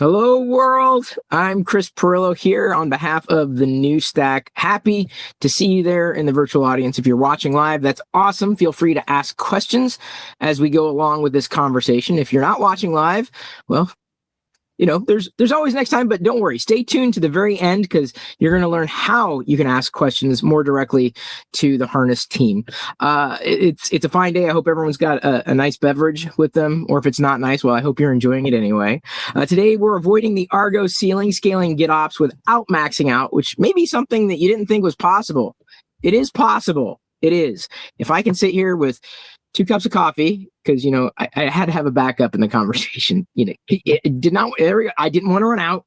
Hello, world. I'm Chris Perillo here on behalf of the New Stack. Happy to see you there in the virtual audience. If you're watching live, that's awesome. Feel free to ask questions as we go along with this conversation. If you're not watching live, well, there's always next time, but don't worry. Stay tuned to the very end because you're going to learn how you can ask questions more directly to the Harness team. It's a fine day. I hope everyone's got a nice beverage with them, or if it's not nice, well, I hope you're enjoying it anyway. Today, we're avoiding the Argo Ceiling, scaling GitOps without maxing out, which may be something that you didn't think was possible. It is possible. It is. If I can sit here with 2 cups of coffee, because I had to have a backup in the conversation. It did not. I didn't want to run out.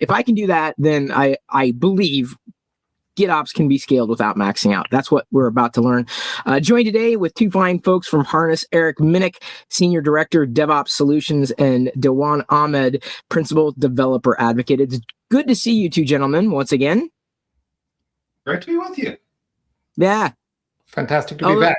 If I can do that, then I believe GitOps can be scaled without maxing out. That's what we're about to learn. Joined today with 2 fine folks from Harness: Eric Minnick, Senior Director, DevOps Solutions, and Dewan Ahmed, Principal Developer Advocate. It's good to see you 2 gentlemen once again. Great to be with you. Yeah. Fantastic to be back.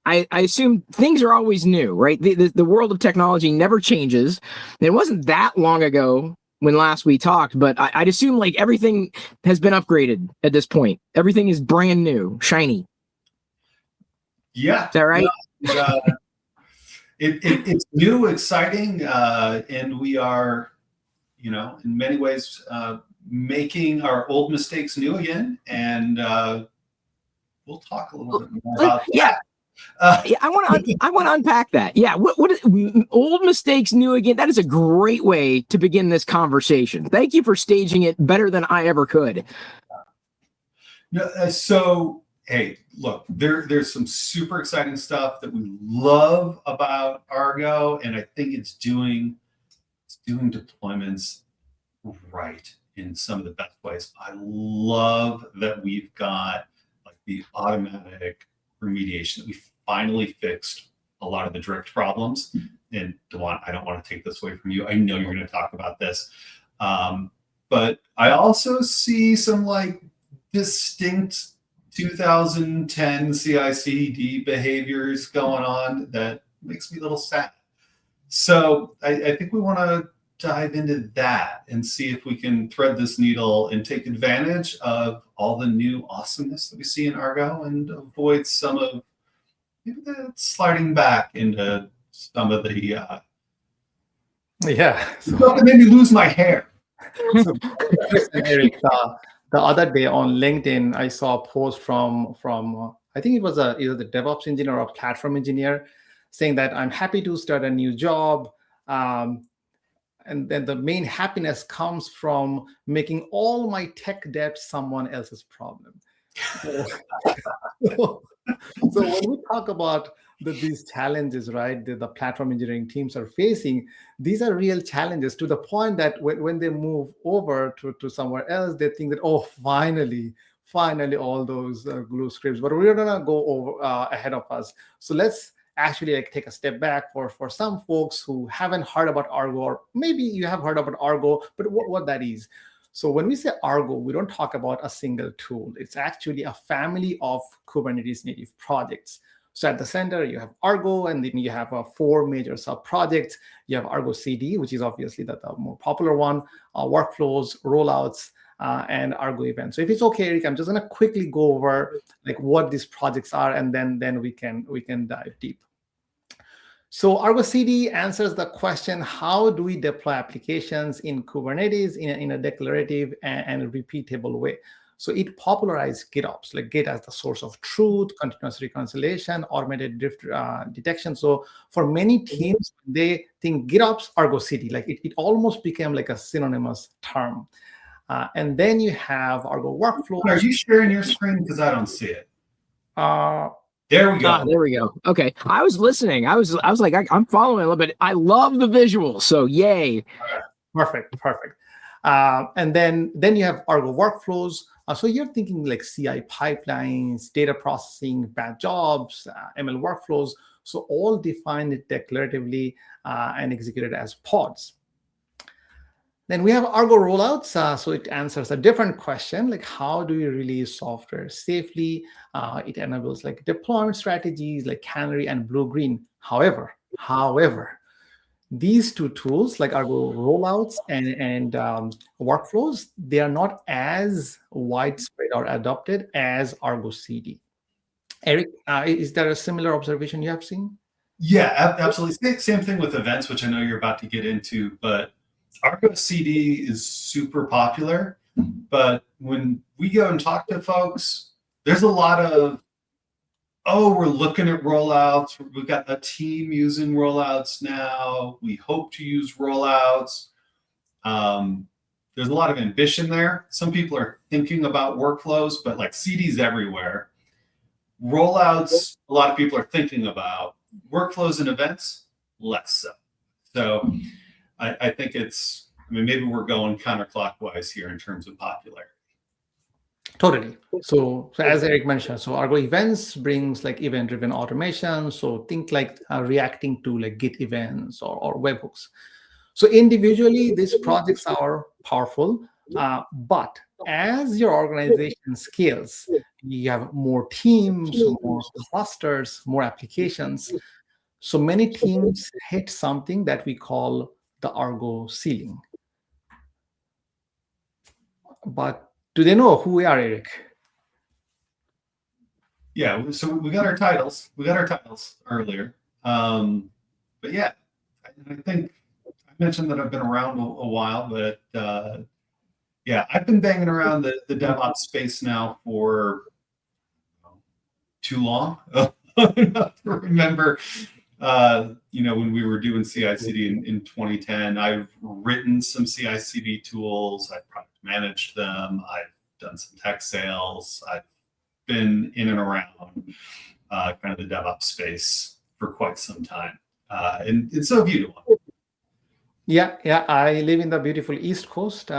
I assume things are always new, right? The world of technology never changes. It wasn't that long ago when last we talked, but I'd assume like everything has been upgraded at this point. Everything is brand new, shiny. Yeah. Is that right? It's new, exciting, and we are, in many ways, making our old mistakes new again. And we'll talk a little bit more about that. Yeah. I want to unpack that. Yeah. What is old mistakes new again? That is a great way to begin this conversation. Thank you for staging it better than I ever could. So, hey, look, there's some super exciting stuff that we love about Argo, and I think it's doing deployments right in some of the best ways. I love that we've got the automatic remediation, that we finally fixed a lot of the drift problems. And Dewan, I don't want to take this away from you. I know you're going to talk about this. But I also see some distinct 2010 CI/CD behaviors going on that makes me a little sad. So I think we want to dive into that and see if we can thread this needle and take advantage of all the new awesomeness that we see in Argo and avoid some of maybe the sliding back into some of the stuff that made me lose my hair. So, Eric, the other day on LinkedIn, I saw a post from I think it was either the DevOps engineer or platform engineer saying that I'm happy to start a new job. And then the main happiness comes from making all my tech debt someone else's problem. So when we talk about these challenges, right, the platform engineering teams are facing, these are real challenges to the point that when they move over to somewhere else, they think that, oh, finally all those glue scripts, but we're going to go over ahead of us. So let's actually take a step back for some folks who haven't heard about Argo, or maybe you have heard about Argo, but what that is. So when we say Argo, we don't talk about a single tool. It's actually a family of Kubernetes native projects. So at the center, you have Argo, and then you have 4 major sub-projects. You have Argo CD, which is obviously the more popular one, workflows, rollouts, and Argo events. So if it's okay, Eric, I'm just going to quickly go over what these projects are, and then we can dive deep. So Argo CD answers the question, how do we deploy applications in Kubernetes in a declarative and repeatable way? So it popularized GitOps, like Git as the source of truth, continuous reconciliation, automated drift detection. So for many teams, they think GitOps, Argo CD, it almost became like a synonymous term. And then you have Argo workflows. Are you sharing your screen? Because I don't see it. There we go. There we go. Okay. I was listening. I was like, I'm following a little bit. I love the visuals. So yay. Perfect. And then you have Argo workflows. So you're thinking like CI pipelines, data processing, batch jobs, ML workflows. So all defined declaratively and executed as pods. Then we have Argo rollouts. So it answers a different question, like how do you release software safely? It enables deployment strategies like Canary and Blue-Green. However, these two tools, like Argo rollouts and workflows, they are not as widespread or adopted as Argo CD. Eric, is there a similar observation you have seen? Yeah, absolutely. Same thing with events, which I know you're about to get into, but Argo CD is super popular. But when we go and talk to folks, there's a lot of, oh, we're looking at rollouts. We've got a team using rollouts now. We hope to use rollouts. There's a lot of ambition there. Some people are thinking about workflows, but like CDs everywhere. Rollouts, a lot of people are thinking about. Workflows and events, less so. So I think it's, I mean, maybe we're going counterclockwise here in terms of popularity. Totally. So as Eric mentioned, so Argo events brings like event-driven automation. So think like reacting to like Git events or webhooks. So individually, these projects are powerful, but as your organization scales, you have more teams, more clusters, more applications. So many teams hit something that we call the Argo ceiling. But do they know who we are, Eric? Yeah, so we got our titles. We got our titles earlier. But yeah, I think I mentioned that I've been around a while, but yeah, I've been banging around the DevOps space now for too long. Enough to remember, when we were doing CI/CD in 2010. I've written some CI/CD tools. I've product managed them. I've done some tech sales. I've been in and around kind of the DevOps space for quite some time. And so have you. Yeah. I live in the beautiful East Coast,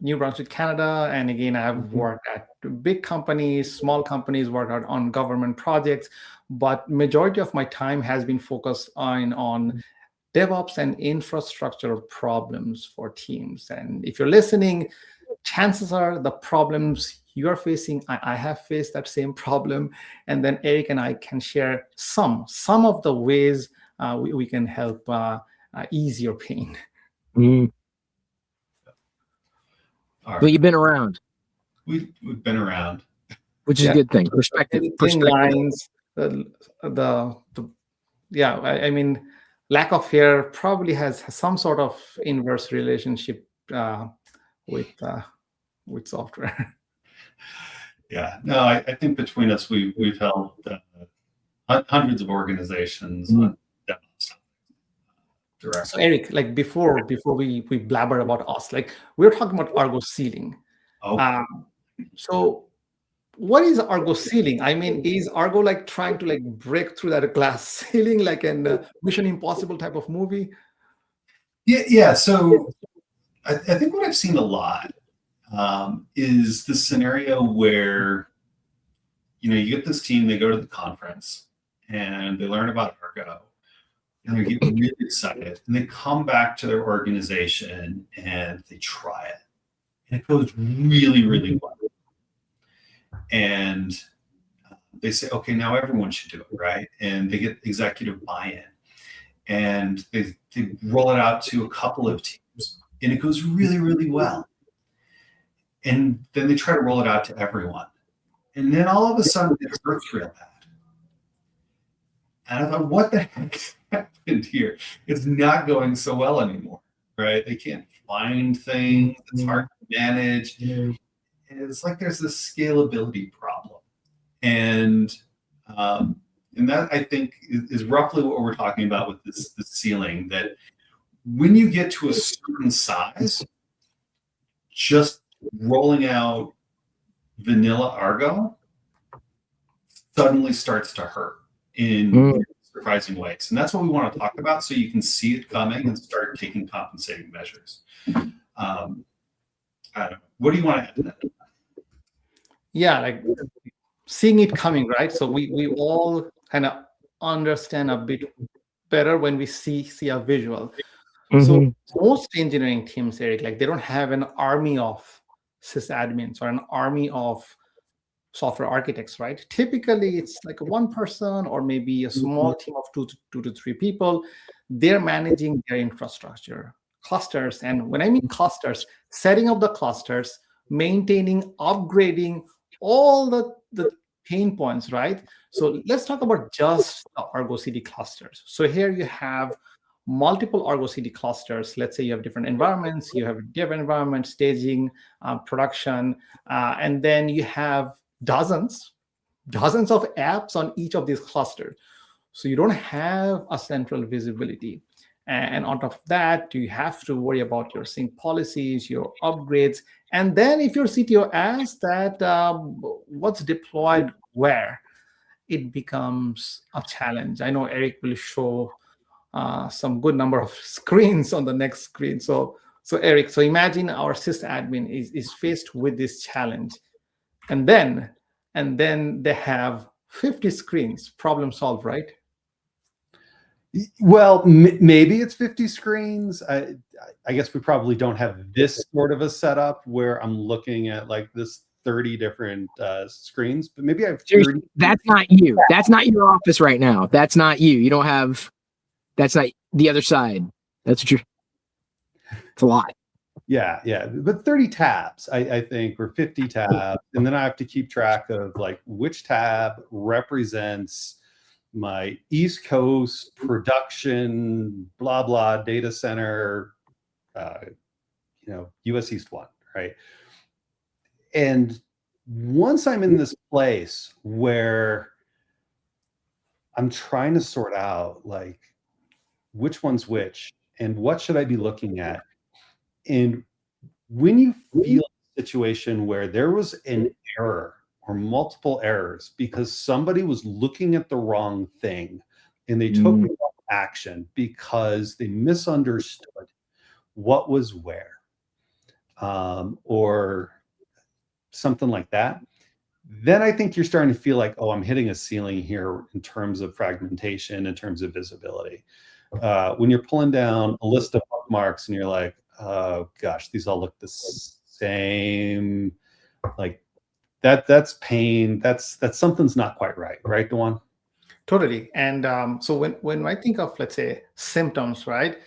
New Brunswick, Canada. And again, I have worked at big companies, small companies, worked on government projects. But majority of my time has been focused on DevOps and infrastructure problems for teams. And if you're listening, chances are the problems you're facing, I have faced that same problem. And then Eric and I can share some of the ways we can help ease your pain. Mm. All right. Well, you've been around. We've been around, which is a good thing. Perspective. Lines, I mean, lack of hair probably has some sort of inverse relationship with software. Yeah, no, I think between us, we've helped hundreds of organizations on DevOps directly. So Eric, like before we blabber about us, like we're talking about Argo Ceiling. Oh. So what is Argo Ceiling? I mean, is Argo like trying to like break through that glass ceiling like in Mission Impossible type of movie? Yeah. So I think what I've seen a lot is the scenario where, you get this team, they go to the conference and they learn about Argo and they get really excited and they come back to their organization and they try it and it goes really, really well. And they say, okay, now everyone should do it, right? And they get executive buy-in and they roll it out to a couple of teams and it goes really, really well. And then they try to roll it out to everyone. And then all of a sudden it hurts real bad. And I thought, what the heck happened here? It's not going so well anymore, right? They can't find things. It's hard to manage. And it's like there's this scalability problem. And that, I think, is roughly what we're talking about with this ceiling, that when you get to a certain size, just rolling out vanilla Argo suddenly starts to hurt in surprising ways. And that's what we want to talk about so you can see it coming and start taking compensating measures. I don't know. What do you want to add to that? Yeah, like seeing it coming, right? So we all kind of understand a bit better when we see a visual. So most engineering teams, Eric, like they don't have an army of sysadmins or an army of software architects, right? Typically, it's like one person or maybe a small team of two to three people. they're managing their infrastructure, clusters. And when I mean clusters, setting up the clusters, maintaining, upgrading all the pain points, right? So let's talk about just the Argo CD clusters. So here you have multiple Argo CD clusters. Let's say you have different environments. You have dev environment, staging, production, and then you have dozens of apps on each of these clusters. So you don't have a central visibility. And on top of that, you have to worry about your sync policies, your upgrades. And then if your CTO asks that what's deployed where, it becomes a challenge. I know Eric will show some good number of screens on the next screen. So Eric, so imagine our sysadmin is faced with this challenge. And then they have 50 screens, problem solved, right? Well, maybe it's 50 screens. I guess we probably don't have this sort of a setup where I'm looking at like this 30 different screens, but maybe I have 30. That's not you. That's not your office right now. That's not you. You don't have, that's not the other side. That's what you're, it's a lot. Yeah. But 30 tabs, I think, or 50 tabs. And then I have to keep track of like which tab represents my East Coast production, blah, blah, data center, US East 1, right? And once I'm in this place where I'm trying to sort out like which one's which and what should I be looking at, and when you feel a situation where there was an error or multiple errors because somebody was looking at the wrong thing and they took the wrong action because they misunderstood what was where, or something like that, then I think you're starting to feel like, oh, I'm hitting a ceiling here in terms of fragmentation, in terms of visibility. When you're pulling down a list of bookmarks and you're like, oh gosh, these all look the same, like that's pain. That's something's not quite right, Dewan? Totally. And so when I think of, let's say, symptoms, right?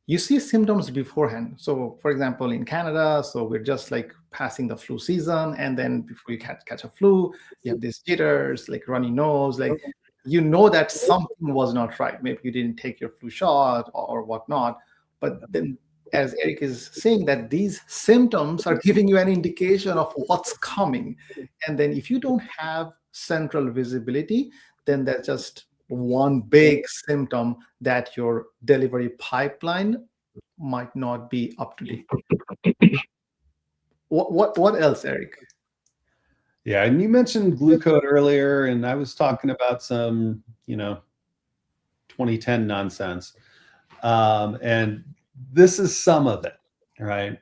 You see symptoms beforehand. So for example, in Canada, so we're just like passing the flu season. And then before you catch a flu, you have these jitters, like runny nose, like, you know that something was not right. Maybe you didn't take your flu shot or whatnot. But then, as Eric is saying, that these symptoms are giving you an indication of what's coming. And then if you don't have central visibility, then that's just one big symptom that your delivery pipeline might not be up to date. What else, Eric? Yeah, and you mentioned glue code earlier, and I was talking about some, 2010 nonsense. And this is some of it, right?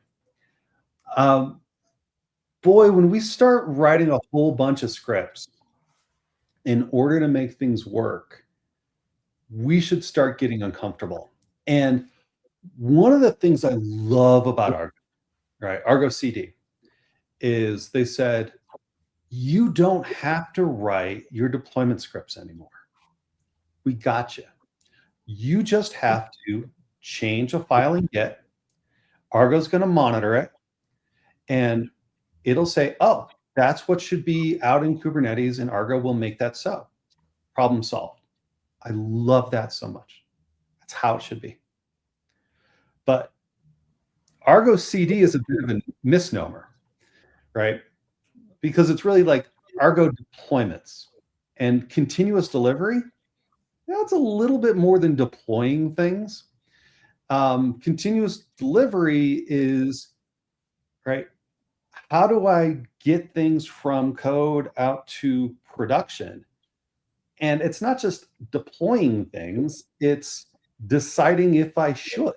Boy, when we start writing a whole bunch of scripts in order to make things work, we should start getting uncomfortable. And one of the things I love about Argo, right, Argo CD, is they said, you don't have to write your deployment scripts anymore. We got you. You just have to change a file in Git. Argo's going to monitor it, and it'll say, oh, that's what should be out in Kubernetes, and Argo will make that so. Problem solved. I love that so much. That's how it should be. But Argo CD is a bit of a misnomer, right? Because it's really like Argo deployments, and continuous delivery, that's a little bit more than deploying things. Continuous delivery is, right, how do I get things from code out to production? And it's not just deploying things, it's deciding if I should,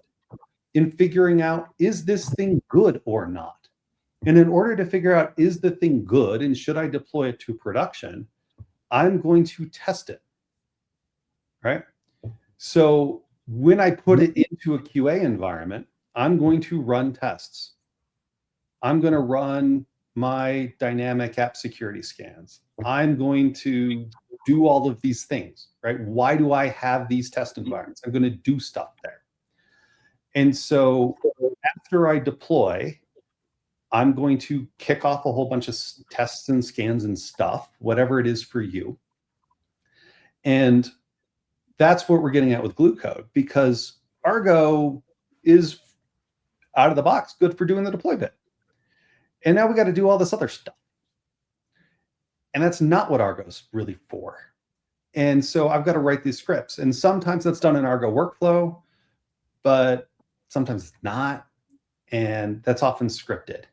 in figuring out, is this thing good or not? And in order to figure out, is the thing good and should I deploy it to production, I'm going to test it, right? So when I put it into a QA environment, I'm going to run tests. I'm going to run my dynamic app security scans. I'm going to do all of these things, right? Why do I have these test environments? I'm going to do stuff there. And so after I deploy, I'm going to kick off a whole bunch of tests and scans and stuff, whatever it is for you. And that's what we're getting at with glue code, because Argo is out of the box good for doing the deploy bit. And now we got to do all this other stuff. And that's not what Argo's really for. And so I've got to write these scripts. And sometimes that's done in Argo workflow, but sometimes it's not. And that's often scripted.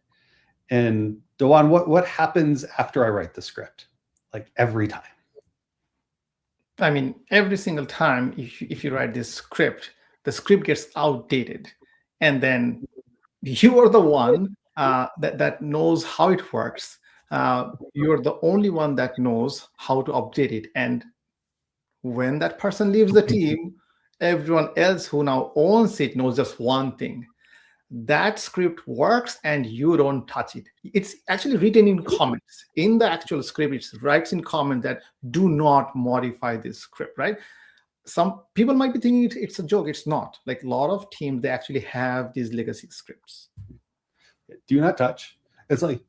And Dewan, what happens after I write the script? Like every time? I mean, every single time if you write this script, the script gets outdated. And then you are the one that knows how it works. You're the only one that knows how to update it. And when that person leaves the team, everyone else who now owns it knows just one thing. That script works and you don't touch it. It's actually written in comments. In the actual script, it writes in comment that do not modify this script, right? Some people might be thinking it's a joke. It's not. Like a lot of teams, they actually have these legacy scripts. Do not touch. It's like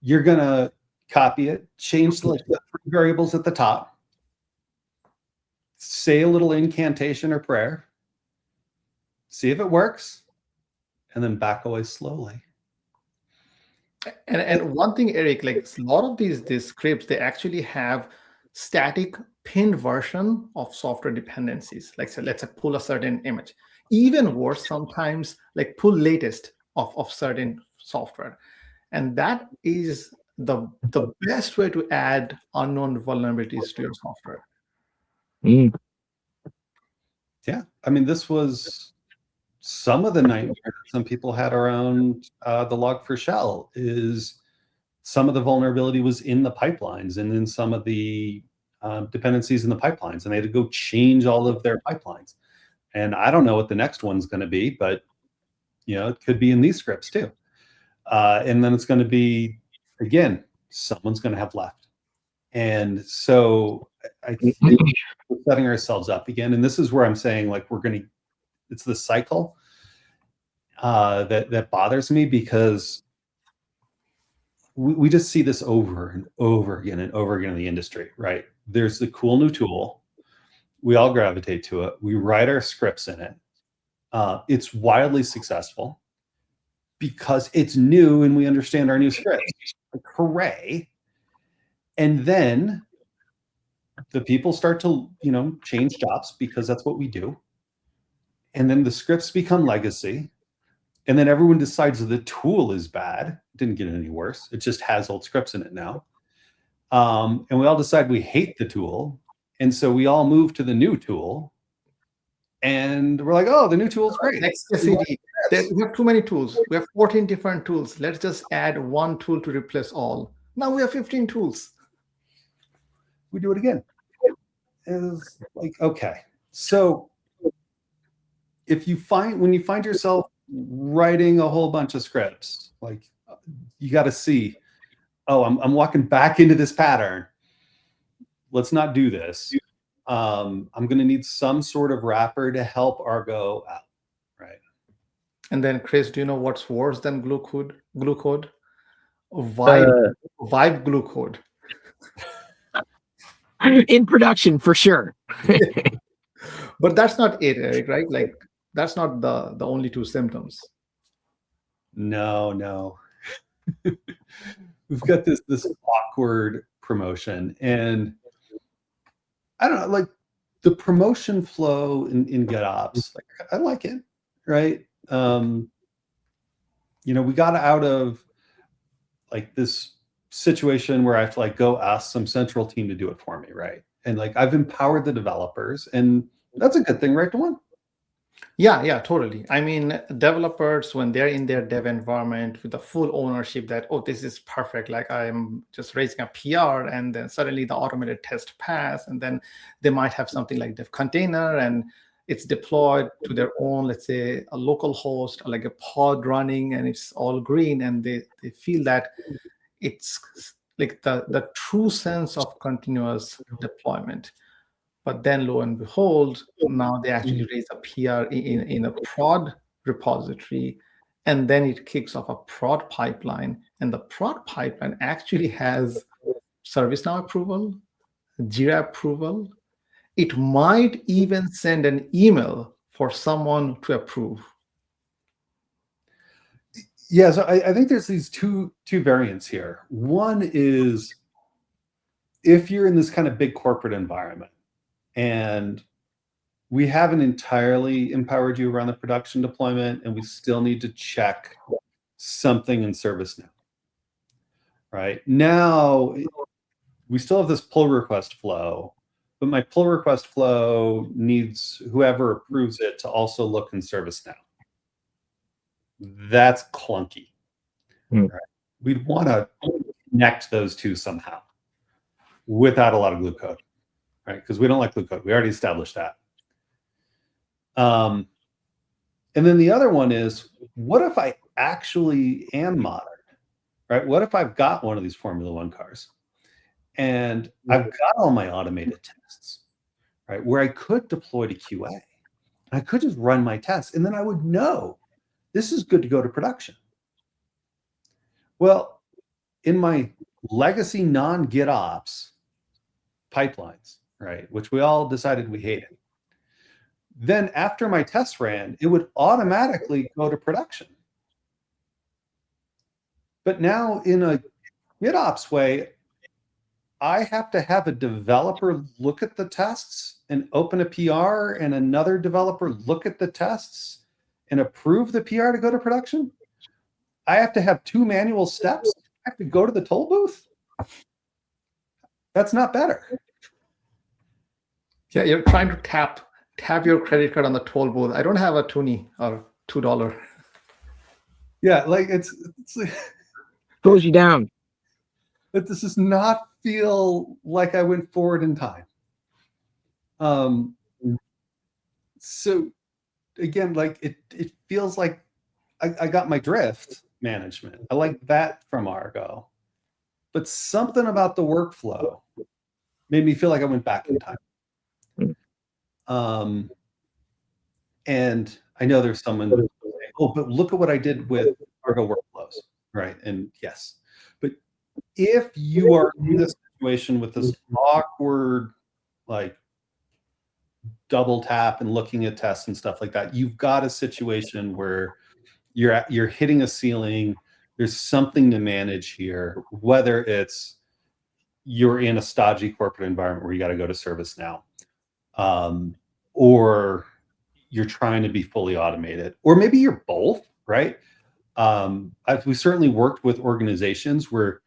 you're going to copy it, change the 3 variables at the top, say a little incantation or prayer, see if it works, and then back away slowly. And one thing, Eric, like a lot of these scripts, they actually have static pinned version of software dependencies. Like, so let's say pull a certain image. Even worse, sometimes like pull latest of certain software. And that is the best way to add unknown vulnerabilities to your software. Mm. Yeah, I mean, this was some of the nightmare that some people had around the Log4Shell is some of the vulnerability was in the pipelines and in some of the dependencies in the pipelines, and they had to go change all of their pipelines. And I don't know what the next one's going to be, but it could be in these scripts too. And then it's going to be, again, someone's going to have left. And so I think we're setting ourselves up again. And this is where I'm saying, like, it's the cycle that bothers me, because we just see this over and over again and over again in the industry, right? There's the cool new tool. We all gravitate to it. We write our scripts in it. It's wildly successful because it's new and we understand our new scripts. Like, hooray. And then the people start to, change jobs because that's what we do. And then the scripts become legacy. And then everyone decides the tool is bad. It didn't get any worse. It just has old scripts in it now. And we all decide we hate the tool. And so we all move to the new tool. And we're like, oh, the new tool is great. XCD. We have too many tools. We have 14 different tools. Let's just add one tool to replace all. Now we have 15 tools. We do it again. It's like, okay. So when you find yourself writing a whole bunch of scripts, like, you got to see, oh, I'm walking back into this pattern. Let's not do this. I'm going to need some sort of wrapper to help Argo out, right? And then, Chris, do you know what's worse than glue code? Vibe glue code. In production, for sure. But that's not it, Eric, right? Like, that's not the only two symptoms. No. We've got this awkward promotion, and I don't know, like the promotion flow in GitOps, like, I like it, right? We got out of like this situation where I have to like go ask some central team to do it for me, right? And like, I've empowered the developers, and that's a good thing, right, Dewan? Yeah, totally. I mean, developers, when they're in their dev environment with the full ownership that, oh, this is perfect, like I'm just raising a PR, and then suddenly the automated test pass, and then they might have something like dev container, and it's deployed to their own, let's say, a local host, or like a pod running, and it's all green, and they feel that it's like the true sense of continuous deployment. But then lo and behold, now they actually raise a PR in a prod repository, and then it kicks off a prod pipeline. And the prod pipeline actually has ServiceNow approval, Jira approval. It might even send an email for someone to approve. Yeah, so I think there's these two variants here. One is if you're in this kind of big corporate environment and we haven't entirely empowered you around the production deployment and we still need to check something in ServiceNow, right? Now, we still have this pull request flow, but my pull request flow needs whoever approves it to also look in ServiceNow. That's clunky. Right? We'd want to connect those two somehow without a lot of glue code, right? Because we don't like glue code. We already established that. And then the other one is, what if I actually am modern, right? What if I've got one of these Formula One cars and I've got all my automated tests, right? Where I could deploy to QA. I could just run my tests and then I would know this is good to go to production. Well, in my legacy non-GitOps pipelines, right, which we all decided we hated, then after my tests ran, it would automatically go to production. But now in a GitOps way, I have to have a developer look at the tests and open a PR and another developer look at the tests and approve the PR to go to production. I have to have 2 manual steps. I have to go to the toll booth. That's not better. Yeah, you're trying to tap your credit card on the toll booth. I don't have a toonie or $2. Yeah, like it's like, Pulls you down. but this does not feel like I went forward in time. So again, like it feels like I got my drift management. I like that from Argo, but something about the workflow made me feel like I went back in time. And I know there's someone who say, oh, but look at what I did with Argo workflows, right? And yes, but if you are in this situation with this awkward, like double tap and looking at tests and stuff like that, you've got a situation where you're hitting a ceiling. There's something to manage here, whether it's you're in a stodgy corporate environment where you got to go to ServiceNow, or you're trying to be fully automated, or maybe you're both, right? We certainly worked with organizations where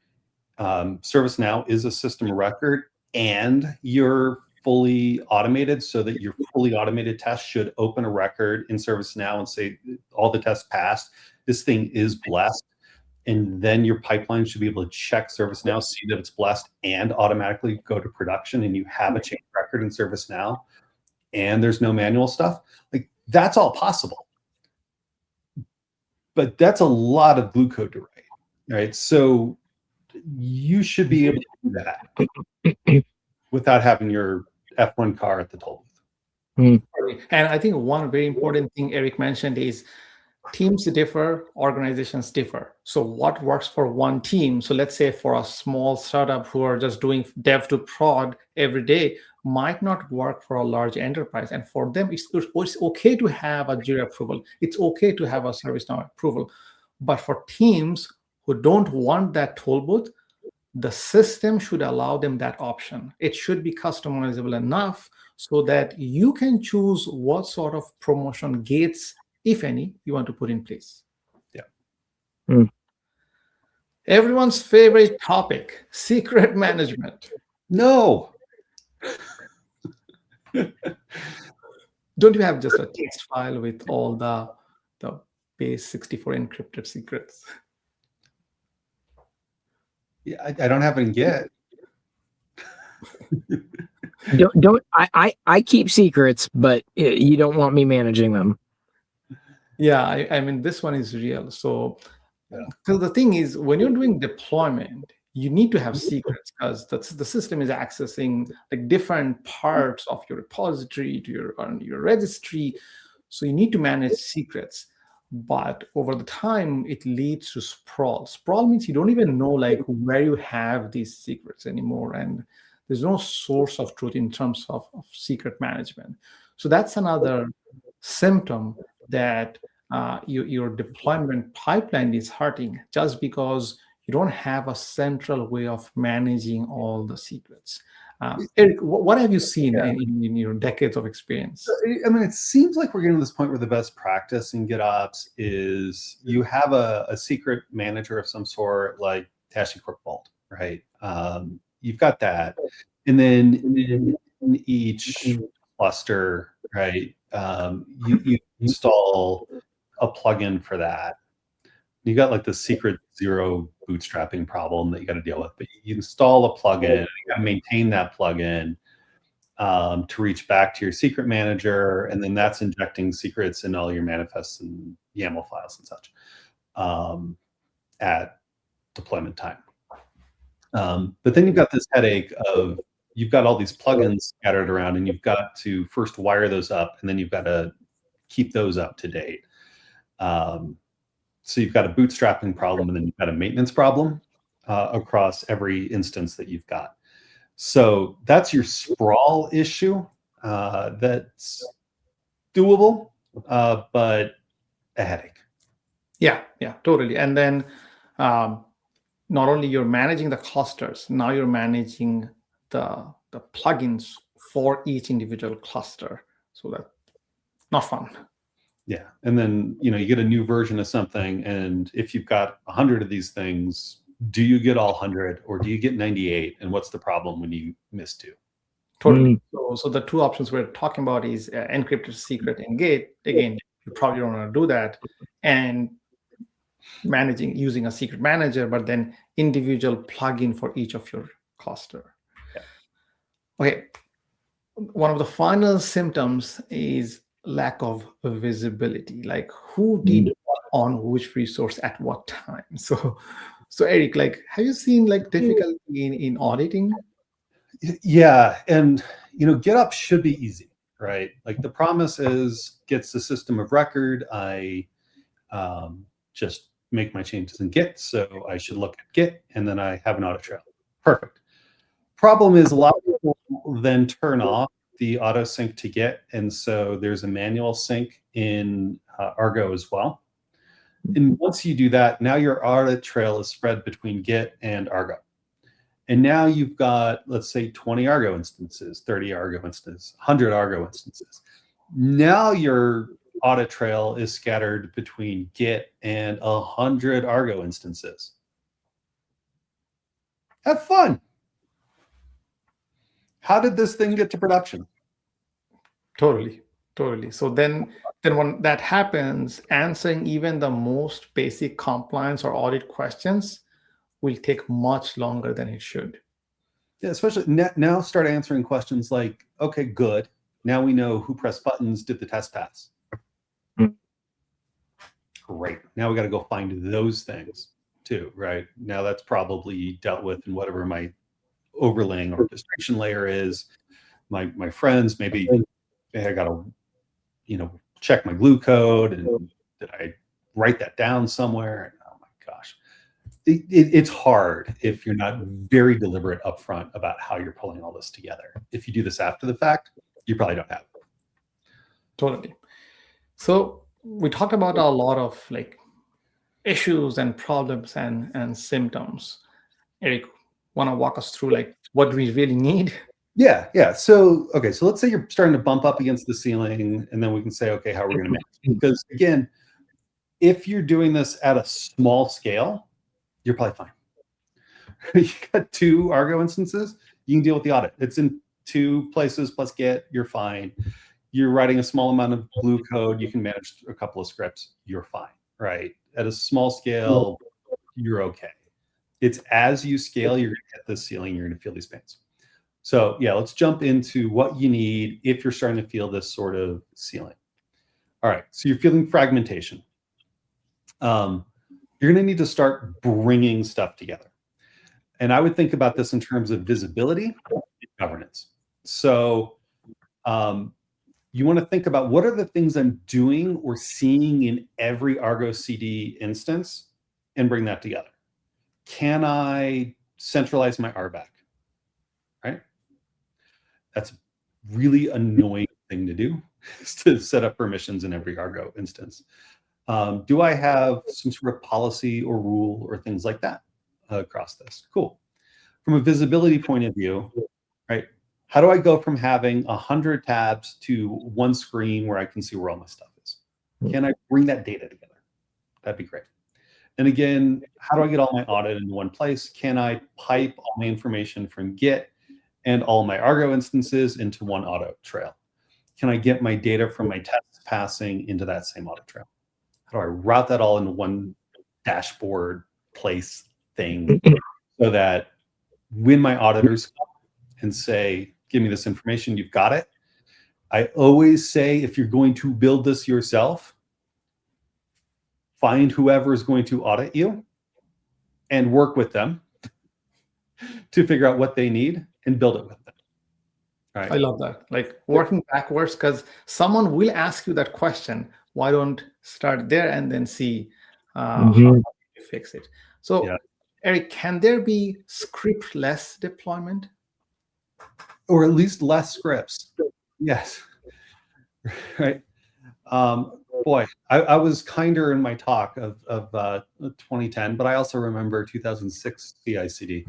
ServiceNow is a system of record and you're fully automated, so that your fully automated test should open a record in ServiceNow and say all the tests passed, this thing is blessed, and then your pipeline should be able to check ServiceNow, see that it's blessed, and automatically go to production, and you have a change record in ServiceNow, and there's no manual stuff. Like, that's all possible. But that's a lot of glue code to write, right? So you should be able to do that without having your F1 car at the toll booth. And I think one very important thing Eric mentioned is teams differ, organizations differ. So what works for one team? So let's say for a small startup who are just doing dev to prod every day might not work for a large enterprise. And for them, it's okay to have a Jira approval. It's okay to have a ServiceNow approval. But for teams who don't want that toll booth, the system should allow them that option. It should be customizable enough so that you can choose what sort of promotion gates, if any, you want to put in place. Yeah. Everyone's favorite topic, secret management. No. Don't you have just a text file with all the base 64 encrypted secrets? Yeah, I don't have it in Git. I keep secrets, but you don't want me managing them. Yeah, I mean, this one is real. So, because the thing is, when you're doing deployment, you need to have secrets because the system is accessing like different parts of your repository to your registry. So you need to manage secrets. But over the time, it leads to sprawl. Sprawl means you don't even know like where you have these secrets anymore. And there's no source of truth in terms of secret management. So that's another symptom that your deployment pipeline is hurting just because you don't have a central way of managing all the secrets. Eric, what have you seen in your decades of experience? I mean, it seems like we're getting to this point where the best practice in GitOps is you have a secret manager of some sort, like HashiCorp Vault, right? You've got that. And then in each cluster, right, you install a plugin for that. You got like the secret zero bootstrapping problem that you got to deal with, but you install a plugin, you got to maintain that plugin to reach back to your secret manager, and then that's injecting secrets in all your manifests and YAML files and such at deployment time. But then you've got this headache of you've got all these plugins scattered around, and you've got to first wire those up, and then you've got to keep those up to date. So you've got a bootstrapping problem, and then you've got a maintenance problem across every instance that you've got. So that's your sprawl issue. That's doable, but a headache. Yeah, totally. And then not only you're managing the clusters, now you're managing the plugins for each individual cluster. So that's not fun. Yeah, and then you get a new version of something, and if you've got 100 of these things, do you get all 100 or do you get 98? And what's the problem when you miss 2? Totally. So the two options we're talking about is encrypted secret and Git. Again, you probably don't want to do that, and using a secret manager, but then individual plugin for each of your cluster. Yeah. Okay. One of the final symptoms is lack of visibility, like who did what on which resource at what time. So Eric, like, have you seen like difficulty in auditing? Yeah, and GitOps should be easy, right? Like the promise is Git's the system of record. I just make my changes in Git, so I should look at Git, and then I have an audit trail. Perfect. Problem is a lot of people then turn off the auto sync to Git, and so there's a manual sync in Argo as well. And once you do that, now your audit trail is spread between Git and Argo. And now you've got, let's say, 20 Argo instances, 30 Argo instances, 100 Argo instances. Now your audit trail is scattered between Git and 100 Argo instances. Have fun. How did this thing get to production? Totally. So then when that happens, answering even the most basic compliance or audit questions will take much longer than it should. Yeah, especially now start answering questions like, okay, good. Now we know who pressed buttons, did the test pass. Great. Now we got to go find those things too, right? Now that's probably dealt with in whatever my overlaying orchestration layer is. My friends, maybe I got to, check my glue code, and did I write that down somewhere? Oh my gosh. It's hard if you're not very deliberate upfront about how you're pulling all this together. If you do this after the fact, you probably don't have it. Totally. So we talked about a lot of like issues and problems and symptoms. Eric, want to walk us through like what we really need? Yeah. So let's say you're starting to bump up against the ceiling, and then we can say, okay, how are we going to manage it? Because again, if you're doing this at a small scale, you're probably fine. You got 2 Argo instances, you can deal with the audit. It's in 2 places plus Git, you're fine. You're writing a small amount of glue code, you can manage a couple of scripts, you're fine, right? At a small scale, you're okay. It's as you scale, you're going to hit the ceiling, you're going to feel these pains. So yeah, let's jump into what you need if you're starting to feel this sort of ceiling. All right, so you're feeling fragmentation. You're going to need to start bringing stuff together. And I would think about this in terms of visibility and governance. So you want to think about what are the things I'm doing or seeing in every Argo CD instance and bring that together. Can I centralize my RBAC? Right? That's a really annoying thing to do, is to set up permissions in every Argo instance. Do I have some sort of policy or rule or things like that across this? Cool. From a visibility point of view, right? How do I go from having 100 tabs to one screen where I can see where all my stuff is? Can I bring that data together? That'd be great. And again, how do I get all my audit in one place? Can I pipe all my information from Git and all my Argo instances into one audit trail? Can I get my data from my tests passing into that same audit trail? How do I route that all into one dashboard place thing so that when my auditors come and say, give me this information, you've got it. I always say, if you're going to build this yourself, find whoever is going to audit you and work with them to figure out what they need and build it with them. Right. I love that. Like working backwards, because someone will ask you that question. Why don't start there and then see how you fix it? So, yeah. Eric, can there be script-less deployment? Or at least less scripts. Yes. Right. Boy, I was kinder in my talk of 2010, but I also remember 2006 CI/CD.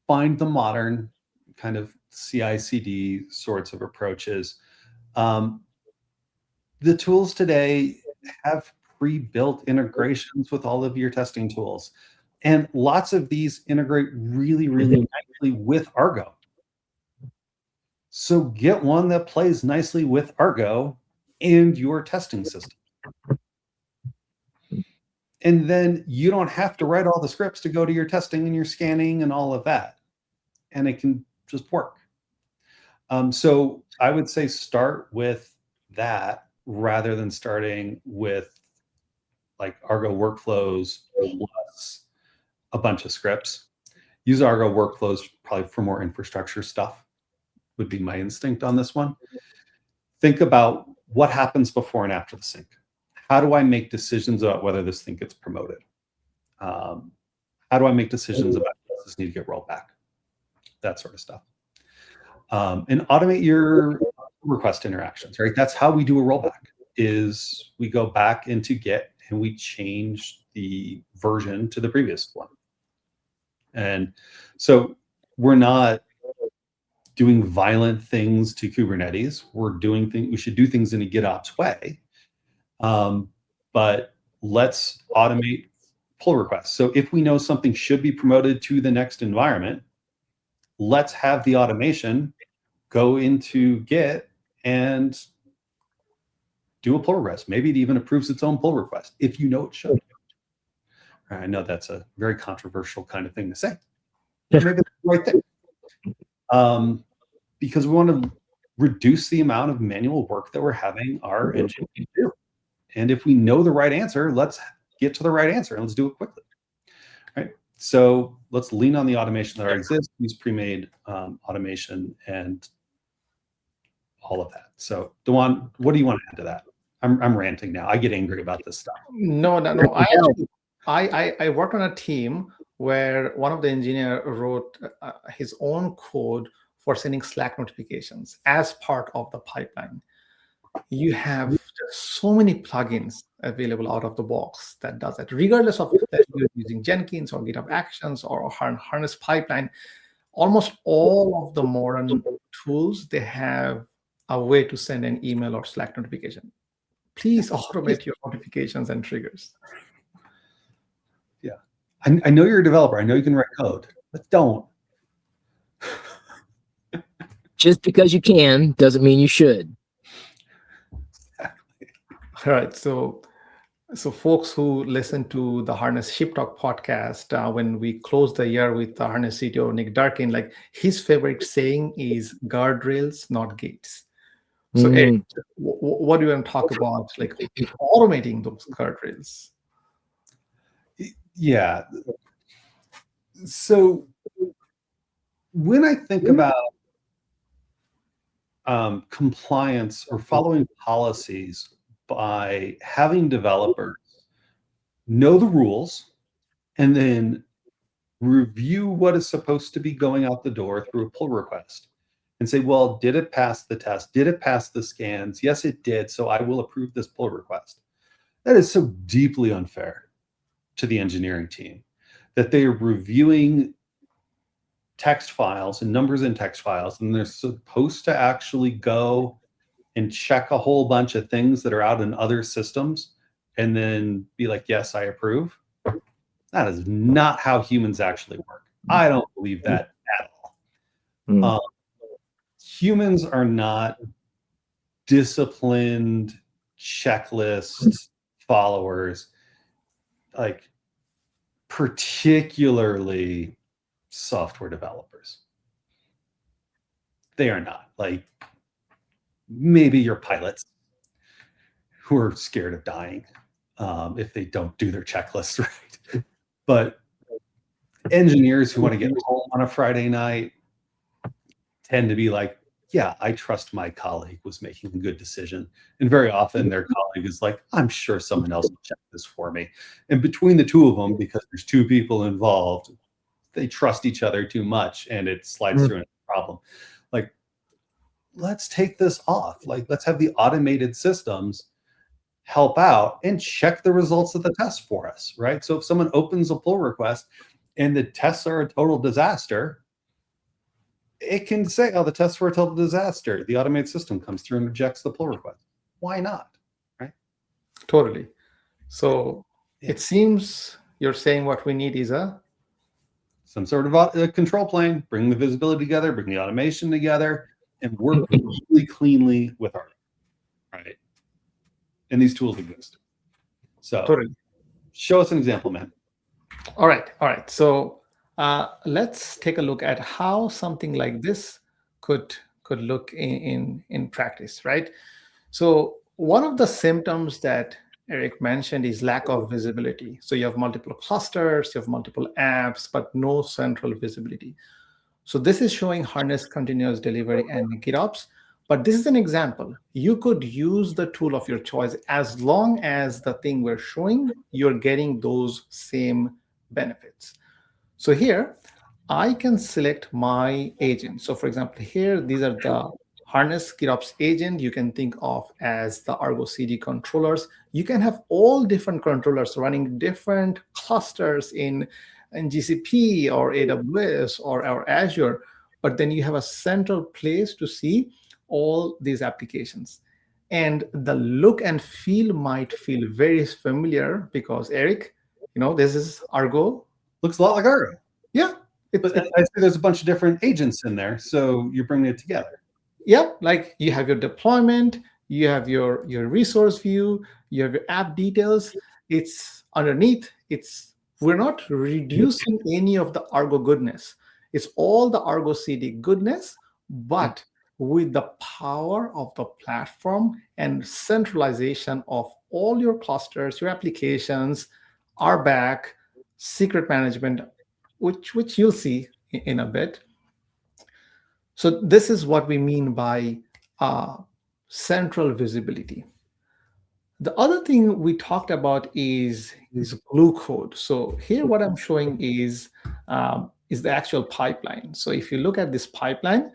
Find the modern kind of CI/CD sorts of approaches. The tools today have pre-built integrations with all of your testing tools. And lots of these integrate really, really nicely with Argo. So get one that plays nicely with Argo and your testing system. And then you don't have to write all the scripts to go to your testing and your scanning and all of that. And it can just work. So I would say start with that rather than starting with like Argo workflows plus a bunch of scripts. Use Argo workflows probably for more infrastructure stuff, would be my instinct on this one. Think about what happens before and after the sync. How do I make decisions about whether this thing gets promoted? How do I make decisions about does this need to get rolled back? That sort of stuff. And automate your request interactions, right? That's how we do a rollback, is we go back into Git and we change the version to the previous one. And so we're not doing violent things to Kubernetes. We're doing things, we should do things in a GitOps way. But let's automate pull requests. So if we know something should be promoted to the next environment, let's have the automation go into Git and do a pull request. Maybe it even approves its own pull request if you know it should. I know that's a very controversial kind of thing to say. Maybe that's the right thing. Because we want to reduce the amount of manual work that we're having our engineers do. And if we know the right answer, let's get to the right answer and let's do it quickly. Right? So let's lean on the automation that already exists, use pre-made automation and all of that. So Dewan, what do you want to add to that? I'm ranting now. I get angry about this stuff. No. I worked on a team where one of the engineers wrote his own code for sending Slack notifications as part of the pipeline. You have so many plugins available out of the box that does that, regardless of that you're using Jenkins or GitHub Actions or Harness Pipeline. Almost all of the modern tools, they have a way to send an email or Slack notification. Please automate your notifications and triggers. Yeah, I know you're a developer. I know you can write code, but don't. Just because you can doesn't mean you should. All right. So folks who listen to the Harness Ship Talk podcast, when we close the year with the Harness CTO, Nick Durkin, like his favorite saying is guardrails, not gates. So Eric, what do you want to talk about, like automating those guardrails? Yeah. So when I think about compliance or following policies by having developers know the rules and then review what is supposed to be going out the door through a pull request and say, well, did it pass the test? Did it pass the scans? Yes, it did. So I will approve this pull request. That is so deeply unfair to the engineering team that they are reviewing text files and numbers in text files, and they're supposed to actually go and check a whole bunch of things that are out in other systems and then be like, yes, I approve. That is not how humans actually work. I don't believe that at all. Humans are not disciplined checklist followers, like particularly software developers. They are not. Like, maybe your pilots who are scared of dying if they don't do their checklists right. But engineers who want to get home on a Friday night tend to be like, yeah, I trust my colleague was making a good decision. And very often their colleague is like, I'm sure someone else will check this for me. And between the two of them, because there's two people involved, they trust each other too much and it slides through into a problem. Like, let's take this off. Like, let's have the automated systems help out and check the results of the test for us, right? So if someone opens a pull request and the tests are a total disaster, it can say, oh, the tests were a total disaster. The automated system comes through and rejects the pull request. Why not, right? Totally. So it seems you're saying what we need is some sort of a control plane, bring the visibility together, bring the automation together, and work really cleanly with Argo, right? And these tools exist. So totally. Show us an example, man. All right. So let's take a look at how something like this could look in practice, right? So one of the symptoms that Eric mentioned is lack of visibility. So you have multiple clusters, you have multiple apps, but no central visibility. So this is showing harness continuous delivery and GitOps. But this is an example. You could use the tool of your choice as long as the thing we're showing, you're getting those same benefits. So here, I can select my agent. So for example, here, these are the harness GitOps agent. You can think of as the Argo CD controllers. You can have all different controllers running different clusters in GCP or AWS or Azure, but then you have a central place to see all these applications. And the look and feel might feel very familiar because, Eric, this is Argo. Looks a lot like Argo. Yeah. But I see there's a bunch of different agents in there, so you're bringing it together. Yeah, like you have your deployment, you have your resource view, you have your app details. It's underneath. We're not reducing any of the Argo goodness. It's all the Argo CD goodness, but with the power of the platform and centralization of all your clusters, your applications, RBAC, secret management, which you'll see in a bit. So this is what we mean by central visibility. The other thing we talked about is glue code. So here what I'm showing is the actual pipeline. So if you look at this pipeline,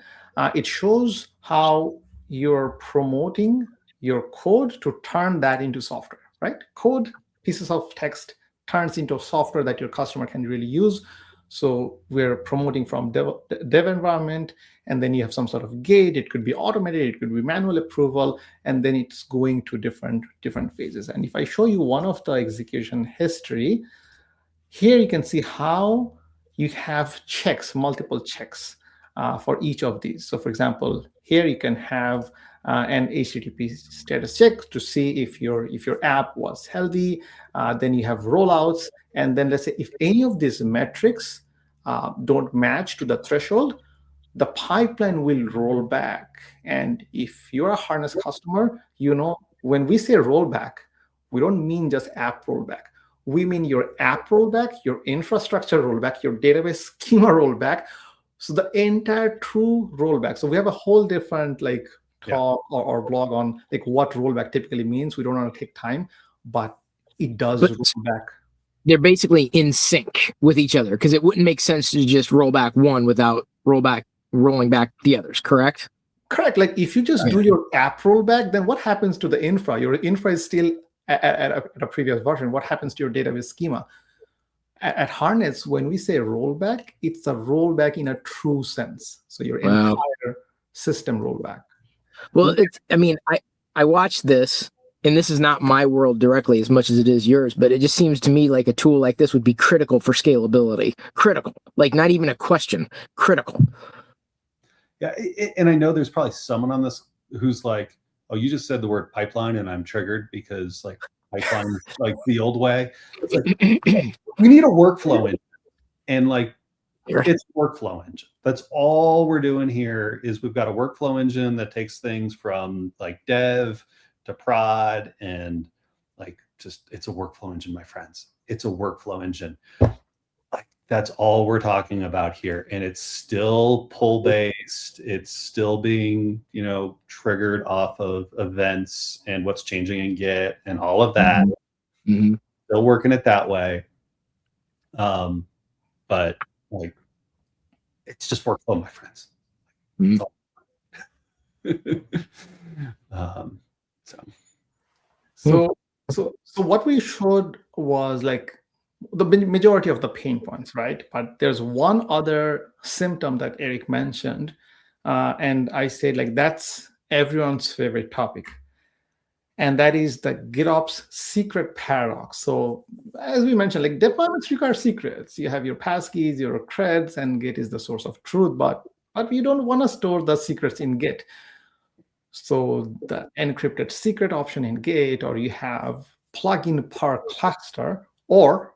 it shows how you're promoting your code to turn that into software, right? Code, pieces of text, turns into software that your customer can really use. So we're promoting from dev environment, and then you have some sort of gate. It could be automated, it could be manual approval, and then it's going to different phases. And if I show you one of the execution history, here you can see how you have checks, multiple checks for each of these. So for example, here you can have an HTTP status check to see if your app was healthy. Then you have rollouts. And then let's say if any of these metrics don't match to the threshold, the pipeline will roll back. And if you're a harness customer, when we say rollback, we don't mean just app rollback. we mean your app rollback, your infrastructure rollback, your database schema rollback. So the entire true rollback. So we have a whole different like talk or blog on like what rollback typically means. We don't want to take time, but it does roll back. They're basically in sync with each other because it wouldn't make sense to just roll back one without rolling back the others, correct? Correct. Like if you just do your app rollback, then what happens to the infra? Your infra is still at a previous version. What happens to your database schema? At Harness, when we say rollback, it's a rollback in a true sense. So your entire system rollback. Well, I watched this, and this is not my world directly as much as it is yours, but it just seems to me like a tool like this would be critical for scalability. Critical. Like not even a question. Critical. Yeah, and I know there's probably someone on this who's like, oh, you just said the word pipeline and I'm triggered because like pipeline is like the old way. It's like, we need a workflow engine. And like, it's a workflow engine. That's all we're doing here is we've got a workflow engine that takes things from like dev to prod and like just, it's a workflow engine, my friends. It's a workflow engine. Like that's all we're talking about here. And it's still pull based. It's still being, triggered off of events and what's changing in Git and all of that. Mm-hmm. Still working it that way. But like, it's just workflow, my friends. Mm-hmm. So what we showed was like the majority of the pain points, right? But there's one other symptom that Eric mentioned, and I said like that's everyone's favorite topic, and that is the GitOps secret paradox. So as we mentioned, like deployments require secrets. You have your passkeys, your creds, and Git is the source of truth, but you don't want to store the secrets in Git. So the encrypted secret option in Git, or you have plugin per cluster, or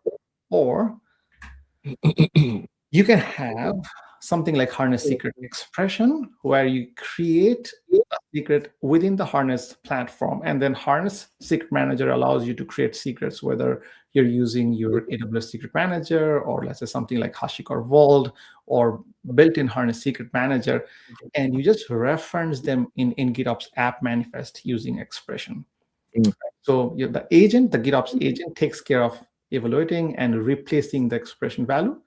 you can have something like Harness Secret Expression, where you create a secret within the Harness platform, and then Harness Secret Manager allows you to create secrets, whether you're using your AWS Secret Manager, or let's say something like HashiCorp Vault, or built-in Harness Secret Manager, and you just reference them in GitOps app manifest using expression. So the GitOps agent takes care of evaluating and replacing the expression value.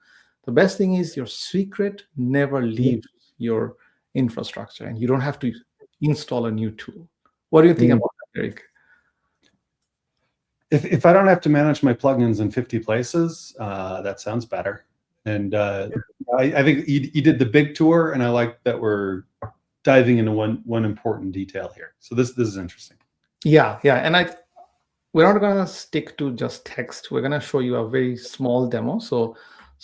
The best thing is your secret never leaves your infrastructure, and you don't have to install a new tool. What do you think about that, Eric? If I don't have to manage my plugins in 50 places, that sounds better. And I think you did the big tour, and I like that we're diving into one important detail here. So this is interesting. Yeah, and we're not going to stick to just text. We're going to show you a very small demo. So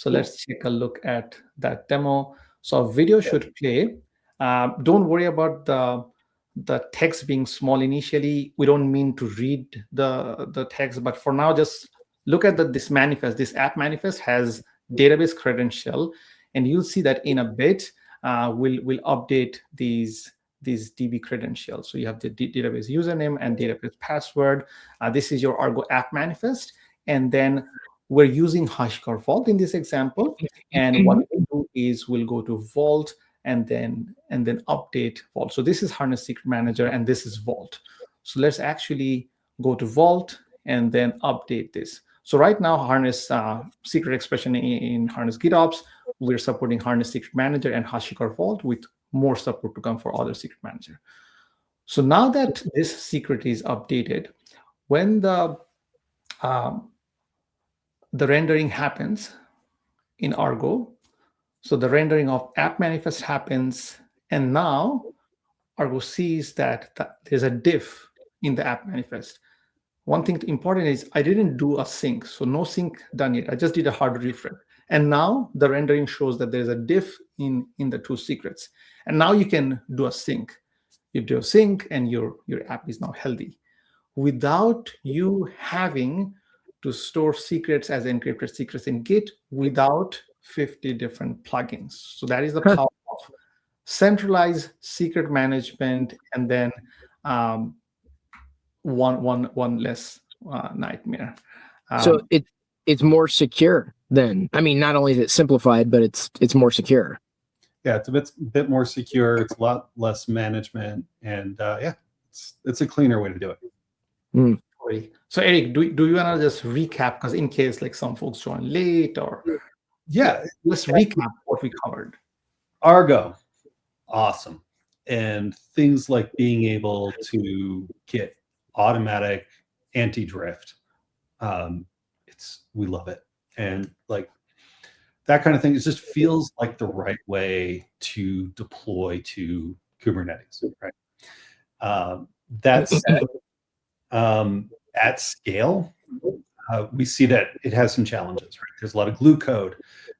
let's take a look at that demo. So a video should play. Don't worry about the text being small initially. We don't mean to read the text, but for now, just look at this manifest. This app manifest has database credential, and you'll see that in a bit, we'll update these DB credentials. So you have the database username and database password. This is your Argo app manifest, and then we're using HashiCorp Vault in this example. And what we'll do is we'll go to Vault and then update Vault. So this is Harness Secret Manager, and this is Vault. So let's actually go to Vault and then update this. So right now, Harness Secret Expression in Harness GitOps, we're supporting Harness Secret Manager and HashiCorp Vault, with more support to come for other Secret Manager. So now that this secret is updated, when the rendering happens in Argo, so the rendering of app manifest happens, and now Argo sees that there's a diff in the app manifest. One thing important is I didn't do a sync, so no sync done yet. I just did a hard refresh. And now the rendering shows that there's a diff in the two secrets. And now you can do a sync. You do a sync, and your app is now healthy without you having to store secrets as encrypted secrets in Git without 50 different plugins. So that is the power of centralized secret management, and then one less nightmare. So it's more secure then. I mean, not only is it simplified, but it's more secure. Yeah, it's a bit more secure. It's a lot less management, and it's a cleaner way to do it. Mm. So Eric, do you want to just recap, because in case like some folks join late, or let's recap what we covered. Argo, awesome, and things like being able to get automatic anti-drift. We love it, and like that kind of thing. It just feels like the right way to deploy to Kubernetes, right? That's at scale. We see that it has some challenges, right? There's a lot of glue code.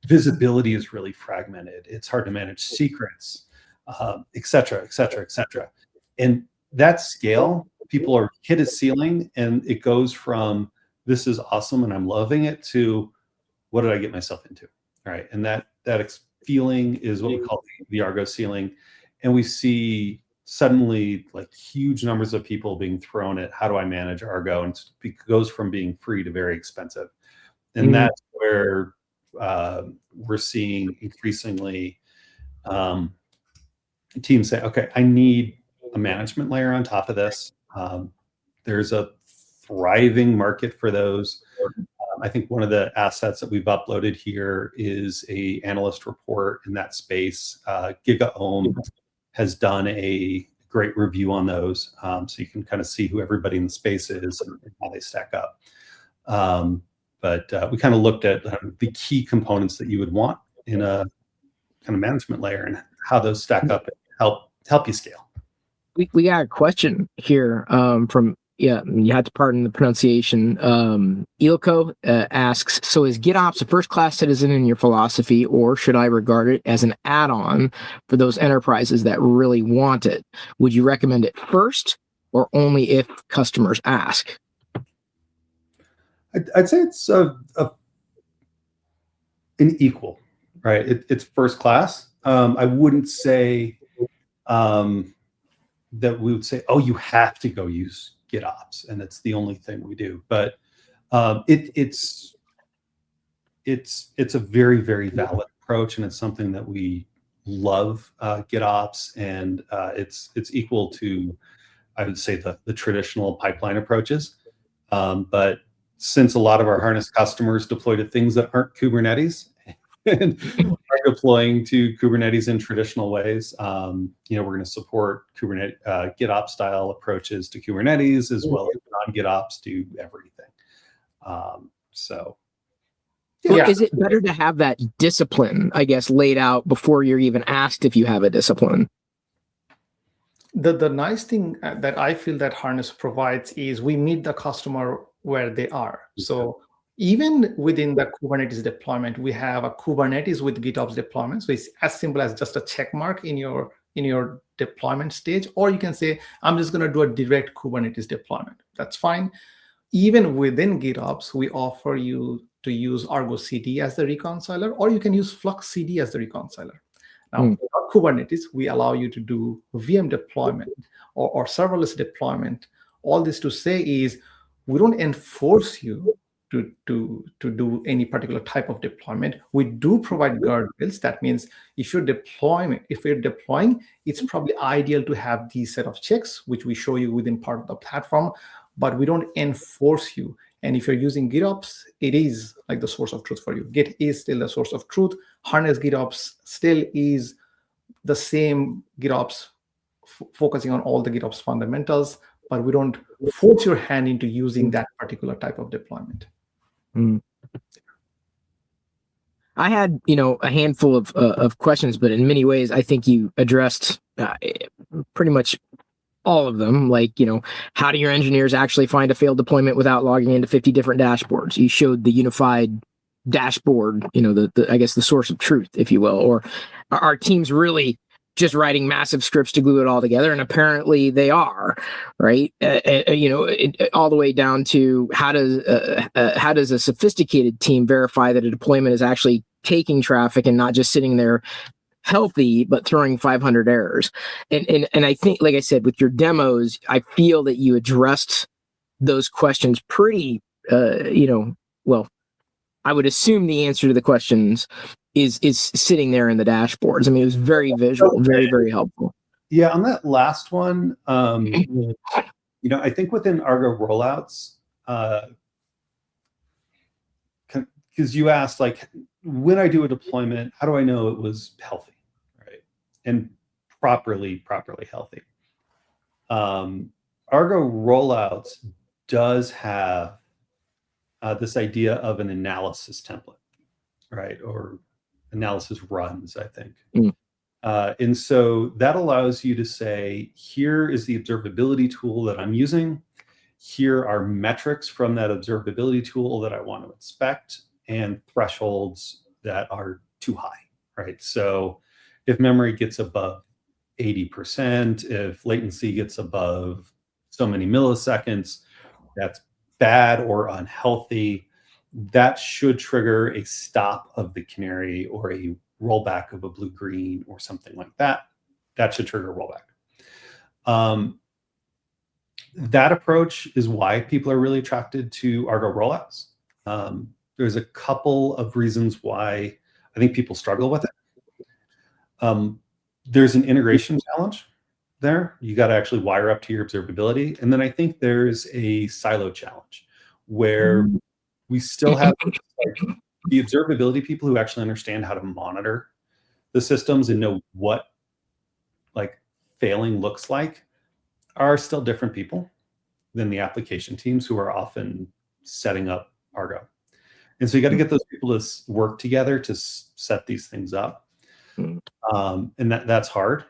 Visibility is really fragmented. It's hard to manage secrets, et cetera, et cetera, et cetera. And that scale, people are hit a ceiling, and it goes from this is awesome and I'm loving it to what did I get myself into, right? And that feeling is what we call the Argo Ceiling. And we see suddenly like huge numbers of people being thrown at how do I manage Argo, and it goes from being free to very expensive. And that's where we're seeing increasingly teams say, okay, I need a management layer on top of this. There's a thriving market for those. I think one of the assets that we've uploaded here is a analyst report in that space. GigaOM has done a great review on those, so you can kind of see who everybody in the space is and how they stack up. But we kind of looked at the key components that you would want in a kind of management layer and how those stack up and help you scale. We got a question here from, you had to pardon the pronunciation. Ilko asks, so is GitOps a first-class citizen in your philosophy, or should I regard it as an add-on for those enterprises that really want it? Would you recommend it first, or only if customers ask? I'd say it's an equal, right? It's first class. I wouldn't say that we would say, oh, you have to go use GitOps, and it's the only thing we do. But it's a very, very valid approach, and it's something that we love. GitOps, and it's equal to, I would say, the traditional pipeline approaches. But since a lot of our harness customers deploy to things that aren't Kubernetes and are deploying to Kubernetes in traditional ways, we're going to support Kubernetes GitOps style approaches to Kubernetes as well as non-GitOps to everything. Is it better to have that discipline, I guess, laid out before you're even asked if you have a discipline? The nice thing that I feel that harness provides is we meet the customer where they are. So even within the Kubernetes deployment, we have a Kubernetes with GitOps deployment. So it's as simple as just a check mark in your deployment stage, or you can say, I'm just going to do a direct Kubernetes deployment. That's fine. Even within GitOps, we offer you to use Argo CD as the reconciler, or you can use Flux CD as the reconciler. Now, without Kubernetes, we allow you to do VM deployment or serverless deployment. All this to say is we don't enforce you to do any particular type of deployment. We do provide guardrails. That means if you're deploying, it's probably ideal to have these set of checks, which we show you within part of the platform, but we don't enforce you. And if you're using GitOps, it is like the source of truth for you. Git is still the source of truth. Harness GitOps still is the same GitOps, focusing on all the GitOps fundamentals, but we don't force your hand into using that particular type of deployment. I had, a handful of questions, but in many ways, I think you addressed pretty much all of them. Like, how do your engineers actually find a failed deployment without logging into 50 different dashboards? You showed the unified dashboard, I guess the source of truth, if you will. Or are teams really just writing massive scripts to glue it all together? And apparently they are, right? All the way down to how does a sophisticated team verify that a deployment is actually taking traffic and not just sitting there healthy, but throwing 500 errors. And I think, like I said, with your demos, I feel that you addressed those questions pretty well, I would assume the answer to the questions is sitting there in the dashboards. I mean, it was very visual, very, very helpful. Yeah, on that last one, I think within Argo rollouts, because you asked, like, when I do a deployment, how do I know it was healthy, right? And properly healthy. Argo rollouts does have this idea of an analysis template, right? Or analysis runs, I think. And so that allows you to say, here is the observability tool that I'm using. Here are metrics from that observability tool that I want to inspect, and thresholds that are too high, right? So if memory gets above 80%, if latency gets above so many milliseconds, that's bad or unhealthy. That should trigger a stop of the canary or a rollback of a blue-green or something like that. That should trigger a rollback. That approach is why people are really attracted to Argo rollouts. There's a couple of reasons why I think people struggle with it. There's an integration challenge there. You got to actually wire up to your observability. And then I think there's a silo challenge where we still have like, the observability people who actually understand how to monitor the systems and know what like failing looks like are still different people than the application teams who are often setting up Argo. And so you got to get those people to work together to set these things up. And that's hard.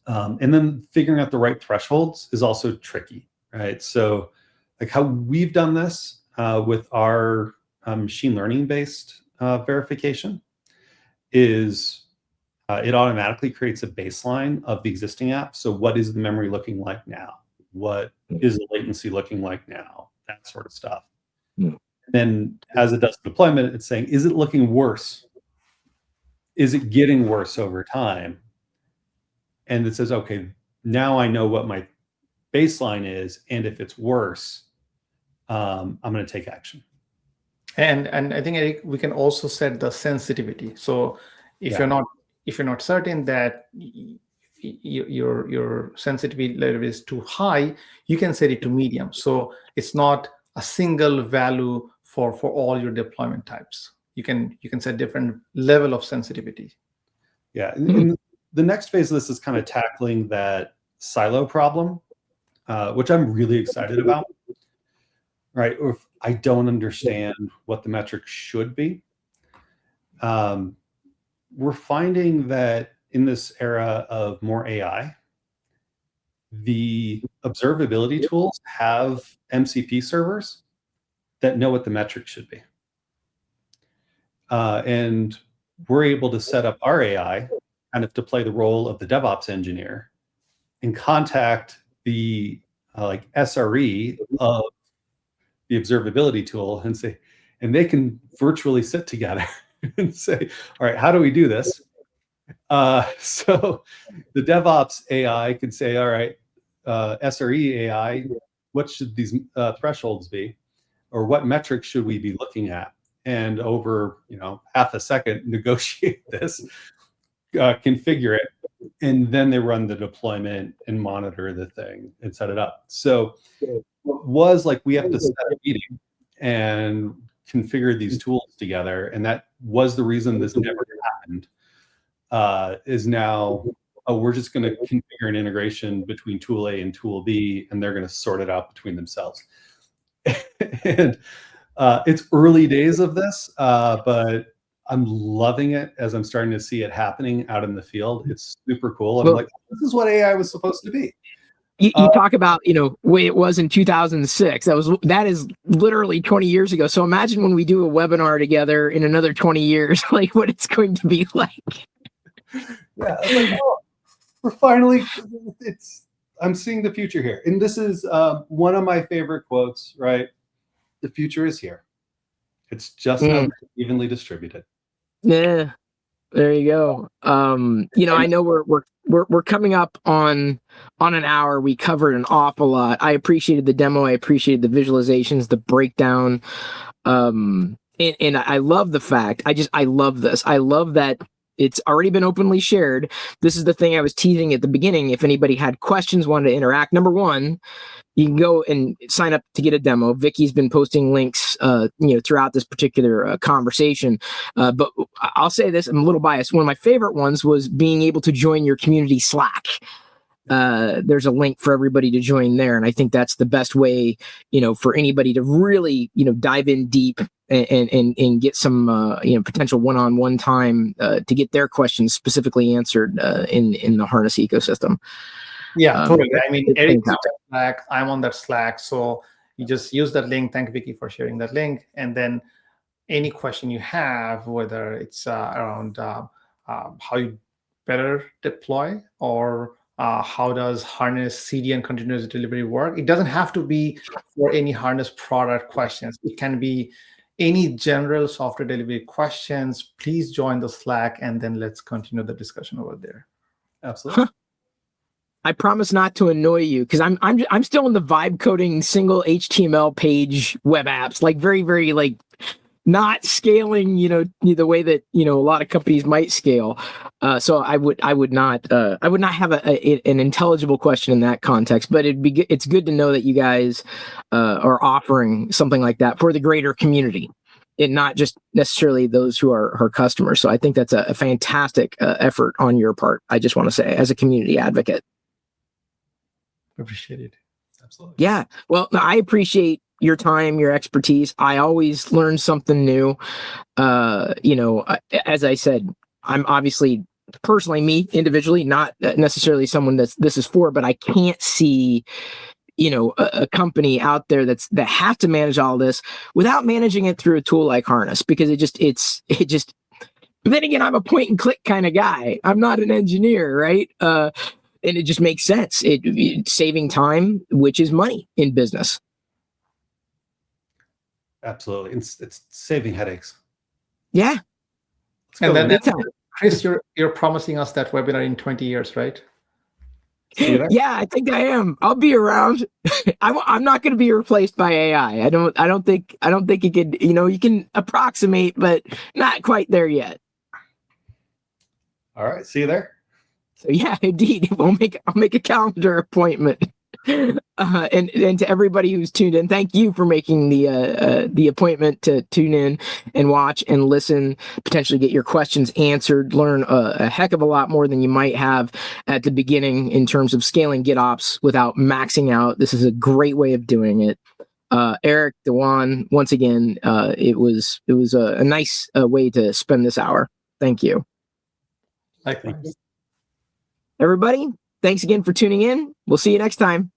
And then figuring out the right thresholds is also tricky, right? So like how we've done this with our machine learning based verification is it automatically creates a baseline of the existing app. So what is the memory looking like now? What is the latency looking like now? That sort of stuff. Then as it does deployment, it's saying, is it looking worse? Is it getting worse over time? And it says, okay, now I know what my baseline is. And if it's worse, I'm going to take action. And I think, Eric, we can also set the sensitivity. So if you're not certain that your sensitivity level is too high, you can set it to medium. So it's not a single value for all your deployment types. You can set different level of sensitivity. Yeah. And the next phase of this is kind of tackling that silo problem, which I'm really excited about. Right. Or if I don't understand what the metric should be. We're finding that in this era of more AI, the observability tools have MCP servers that know what the metric should be. And we're able to set up our AI kind of to play the role of the DevOps engineer and contact the like SRE of the observability tool and say, and they can virtually sit together and say, all right, how do we do this? So the DevOps AI could say, all right, SRE AI, what should these thresholds be? Or what metrics should we be looking at? And over, half a second, negotiate this, configure it, and then they run the deployment and monitor the thing and set it up. So it was like we have to set a meeting and configure these tools together, and that was the reason this never happened. Is now, we're just going to configure an integration between tool A and tool B, and they're going to sort it out between themselves. And it's early days of this, but I'm loving it as I'm starting to see it happening out in the field. It's super cool. I'm like, this is what AI was supposed to be. You talk about, way it was in 2006. That is literally 20 years ago. So imagine when we do a webinar together in another 20 years, like what it's going to be like. Yeah, like, we're finally, I'm seeing the future here. And this is one of my favorite quotes, right? The future is here. It's just not evenly distributed. Yeah, there you go. I know we're we're coming up on an hour. We covered an awful lot. I appreciated the demo. I appreciated the visualizations, the breakdown. And I love the fact. I love this. I love that it's already been openly shared. This is the thing I was teasing at the beginning. If anybody had questions, wanted to interact, number one, you can go and sign up to get a demo. Vicky's been posting links, throughout this particular conversation. But I'll say this, I'm a little biased. One of my favorite ones was being able to join your community Slack. There's a link for everybody to join there. And I think that's the best way, for anybody to really, dive in deep and get some, potential one-on-one time to get their questions specifically answered in the Harness ecosystem. Yeah, totally. I mean, Eric's on Slack. I'm on that Slack. So you just use that link. Thank you, Vicky, for sharing that link. And then any question you have, whether it's around how you better deploy or how does Harness CD and continuous delivery work? It doesn't have to be for any Harness product questions. It can be any general software delivery questions. Please join the Slack, and then let's continue the discussion over there. Absolutely. I promise not to annoy you because I'm still in the vibe coding single HTML page web apps, like very, very like not scaling, the way that, a lot of companies might scale. So I would not have an intelligible question in that context, but it's good to know that you guys are offering something like that for the greater community and not just necessarily those who are customers. So I think that's a fantastic effort on your part. I just want to say, as a community advocate. Appreciate it. Absolutely. Yeah. Well, I appreciate your time, your expertise. I always learn something new. As I said, I'm obviously personally, me individually, not necessarily someone this is for, but I can't see, a company out there that have to manage all this without managing it through a tool like Harness, because it just, but then again, I'm a point and click kind of guy. I'm not an engineer, right? And it just makes sense. It's saving time, which is money in business. Absolutely. It's saving headaches. Yeah. And then, Chris, you're promising us that webinar in 20 years, right? Yeah, I think I am. I'll be around. I'm not going to be replaced by AI. I don't think it could, you can approximate, but not quite there yet. All right. See you there. So yeah, indeed, I'll make a calendar appointment. And to everybody who's tuned in, thank you for making the appointment to tune in and watch and listen, potentially get your questions answered, learn a heck of a lot more than you might have at the beginning in terms of scaling GitOps without maxing out. This is a great way of doing it. Eric, Dewan, once again, it was a nice way to spend this hour. Thank you. Likewise. Everybody, thanks again for tuning in. We'll see you next time.